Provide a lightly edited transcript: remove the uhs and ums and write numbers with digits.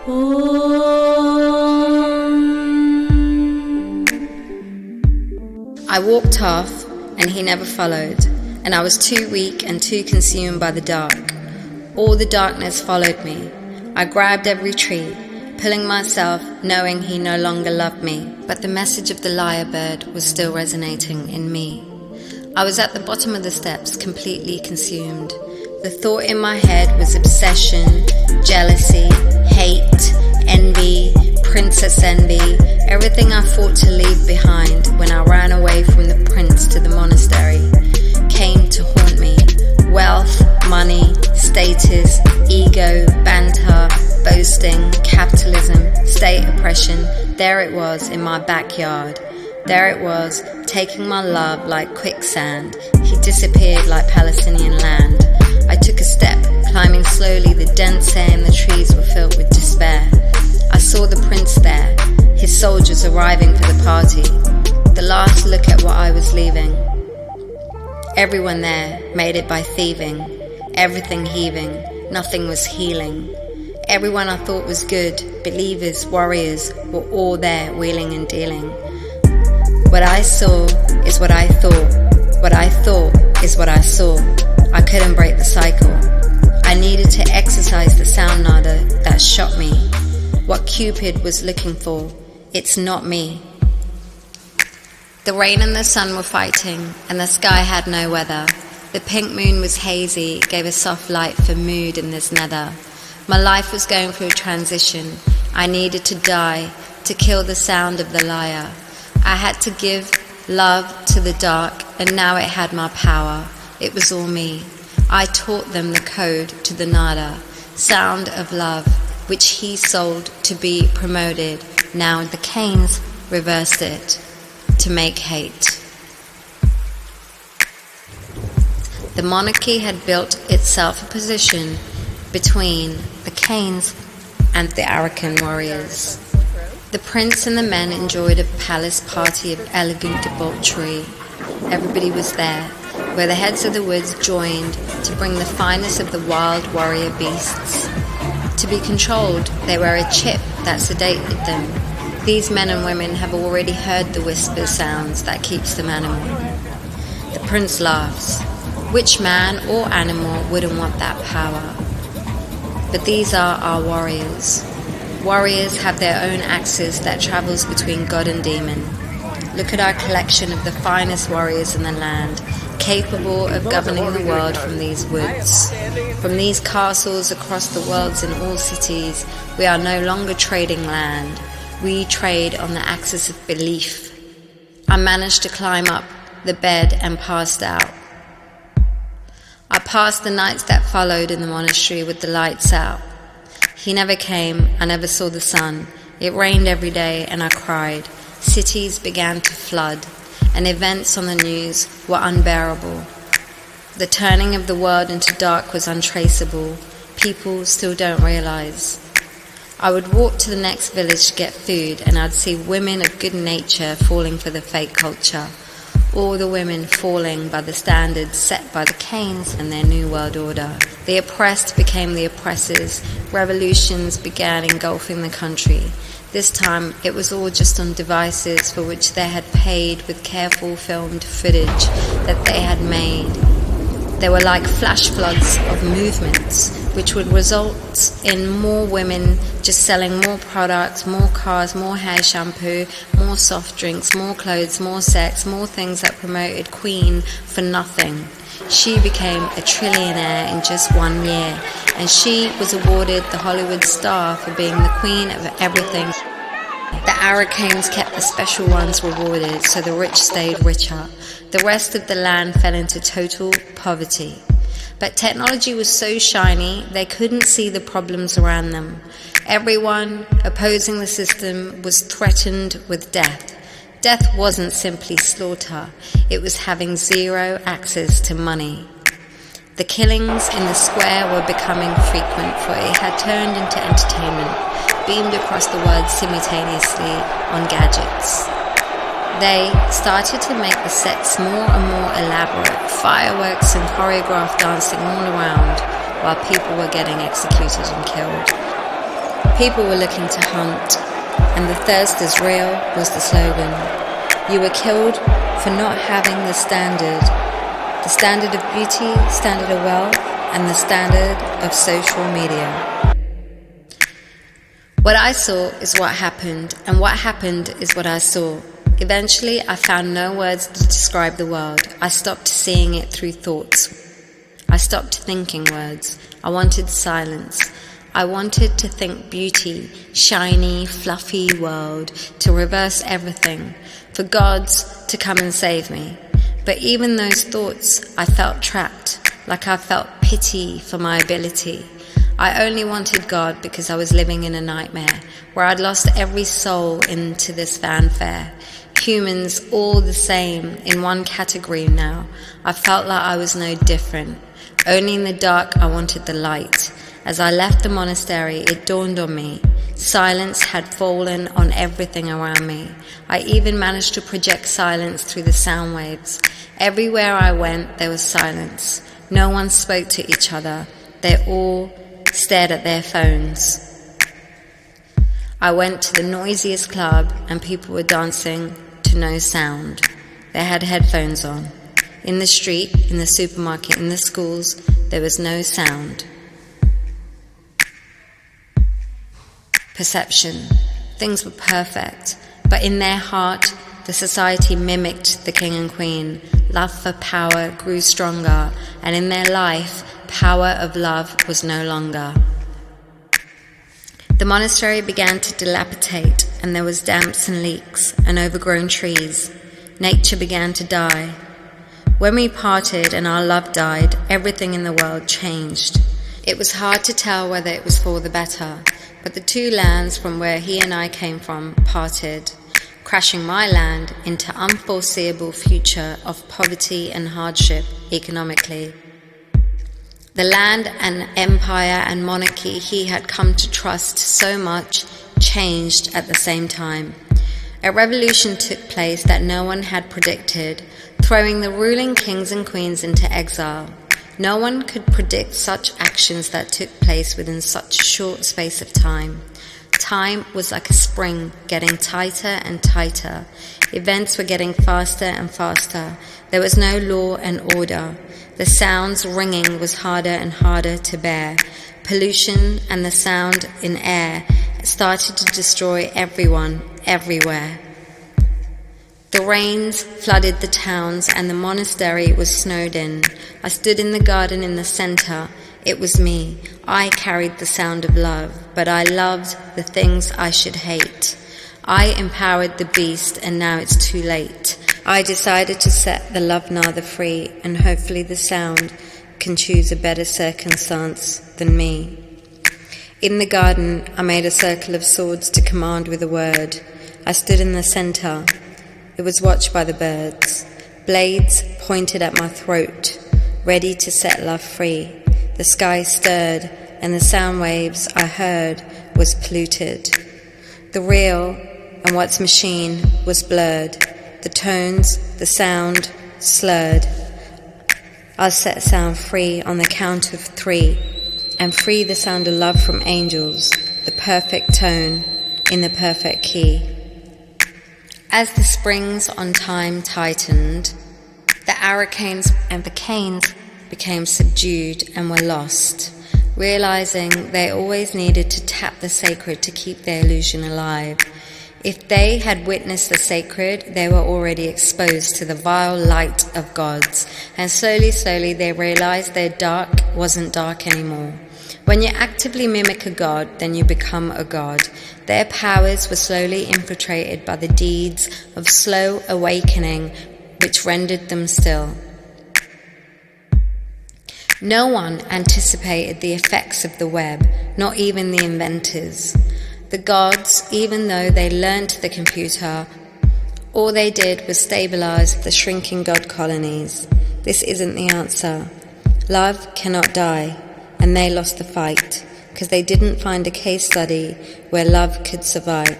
I walked off, and he never followed, and I was too weak and too consumed by the dark. All the darkness followed me. I grabbed every tree, pulling myself, knowing he no longer loved me, but the message of the lyrebird was still resonating in me. I was at the bottom of the steps, completely consumed. The thought in my head was obsession, jealousy, hate, envy, princess envy, everything I fought to leave behind when I ran away from the prince to the monastery came to haunt me. Wealth, money, status, ego, banter, boasting, capitalism, state oppression, there it was in my backyard. There it was, taking my love like quicksand. He disappeared like Palestinian land. I took a step, climbing slowly. The dense air in the trees were filled with despair. I saw the prince there, his soldiers arriving for the party. The last look at what I was leaving. Everyone there made it by thieving, everything heaving, nothing was healing. Everyone I thought was good, believers, warriors, were all there wheeling and dealing. What I saw is what I thought. What I thought is what I saw. I couldn't break the cycle. I needed to exercise the sound nada that shot me. What Cupid was looking for, it's not me. The rain and the sun were fighting, and the sky had no weather. The pink moon was hazy, gave a soft light for mood in this nether. My life was going through a transition. I needed to die, to kill the sound of the liar. I had to give love to the dark, and now it had my power. It was all me. I taught them the code to the nada, sound of love, which he sold to be promoted. Now the Canes reversed it to make hate. The monarchy had built itself a position between the Canes and the Arakan warriors. The prince and the men enjoyed a palace party of elegant debauchery. Everybody was there, where the heads of the woods joined to bring the finest of the wild warrior beasts. To be controlled, they wear a chip that sedated them. These men and women have already heard the whisper sounds that keeps them animal. The prince laughs. Which man or animal wouldn't want that power? But these are our warriors. Warriors have their own axis that travels between God and demon. Look at our collection of the finest warriors in the land, capable of governing the world from these woods. From these castles across the worlds in all cities, we are no longer trading land. We trade on the axis of belief. I managed to climb up the bed and passed out. I passed the nights that followed in the monastery with the lights out. He never came, I never saw the sun. It rained every day and I cried. Cities began to flood, and events on the news were unbearable. The turning of the world into dark was untraceable. People still don't realize. I would walk to the next village to get food, and I'd see women of good nature falling for the fake culture. All the women falling by the standards set by the Canes and their new world order. The oppressed became the oppressors. Revolutions began engulfing the country. This time it was all just on devices for which they had paid with careful filmed footage that they had made. They were like flash floods of movements, which would result in more women just selling more products, more cars, more hair shampoo, more soft drinks, more clothes, more sex, more things that promoted Queen for nothing. She became a trillionaire in just 1 year, and she was awarded the Hollywood star for being the queen of everything. The Arakanes kept the special ones rewarded, so the rich stayed richer. The rest of the land fell into total poverty. But technology was so shiny, they couldn't see the problems around them. Everyone opposing the system was threatened with death. Death wasn't simply slaughter, it was having zero access to money. The killings in the square were becoming frequent, for it had turned into entertainment, beamed across the world simultaneously on gadgets. They started to make the sets more and more elaborate, fireworks and choreographed dancing all around, while people were getting executed and killed. People were looking to hunt, and the thirst is real was the slogan. You were killed for not having the standard of beauty, standard of wealth, and the standard of social media. What I saw is what happened, and what happened is what I saw. Eventually, I found no words to describe the world. I stopped seeing it through thoughts. I stopped thinking words. I wanted silence. I wanted to think beauty, shiny, fluffy world, to reverse everything, for gods to come and save me. But even those thoughts, I felt trapped, like I felt pity for my ability. I only wanted God because I was living in a nightmare, where I'd lost every soul into this fanfare. Humans all the same, in one category now. I felt like I was no different. Only in the dark I wanted the light. As I left the monastery, it dawned on me. Silence had fallen on everything around me. I even managed to project silence through the sound waves. Everywhere I went, there was silence. No one spoke to each other. They all stared at their phones. I went to the noisiest club and people were dancing to no sound. They had headphones on. In the street, in the supermarket, in the schools, there was no sound. Perception. Things were perfect, but in their heart, the society mimicked the king and queen. Love for power grew stronger, and in their life, power of love was no longer. The monastery began to dilapidate, and there was damps and leaks and overgrown trees. Nature began to die. When we parted and our love died, everything in the world changed. It was hard to tell whether it was for the better, but the two lands from where he and I came from parted, crashing my land into unforeseeable future of poverty and hardship economically. The land and empire and monarchy he had come to trust so much changed at the same time. A revolution took place that no one had predicted, throwing the ruling kings and queens into exile. No one could predict such actions that took place within such a short space of time. Time was like a spring, getting tighter and tighter. Events were getting faster and faster. There was no law and order. The sounds ringing was harder and harder to bear. Pollution and the sound in air started to destroy everyone, everywhere. The rains flooded the towns and the monastery was snowed in. I stood in the garden in the center. It was me. I carried the sound of love, but I loved the things I should hate. I empowered the beast, and now it's too late. I decided to set the love Nada free, and hopefully the sound can choose a better circumstance than me. In the garden, I made a circle of swords to command with a word. I stood in the center. It was watched by the birds. Blades pointed at my throat, ready to set love free. The sky stirred, and the sound waves I heard was polluted. The real and what's machine was blurred. The tones, the sound, slurred. I'll set sound free on the count of 3, and free the sound of love from angels, the perfect tone in the perfect key. As the springs on time tightened, the arcanes and the canes became subdued and were lost, realizing they always needed to tap the sacred to keep their illusion alive. If they had witnessed the sacred, they were already exposed to the vile light of gods, and slowly they realized their dark wasn't dark anymore. When you actively mimic a god, then you become a god. Their powers were slowly infiltrated by the deeds of slow awakening, which rendered them still. No one anticipated the effects of the web, not even the inventors. The gods, even though they learnt the computer, all they did was stabilize the shrinking god colonies. This isn't the answer. Love cannot die, and they lost the fight, because they didn't find a case study where love could survive.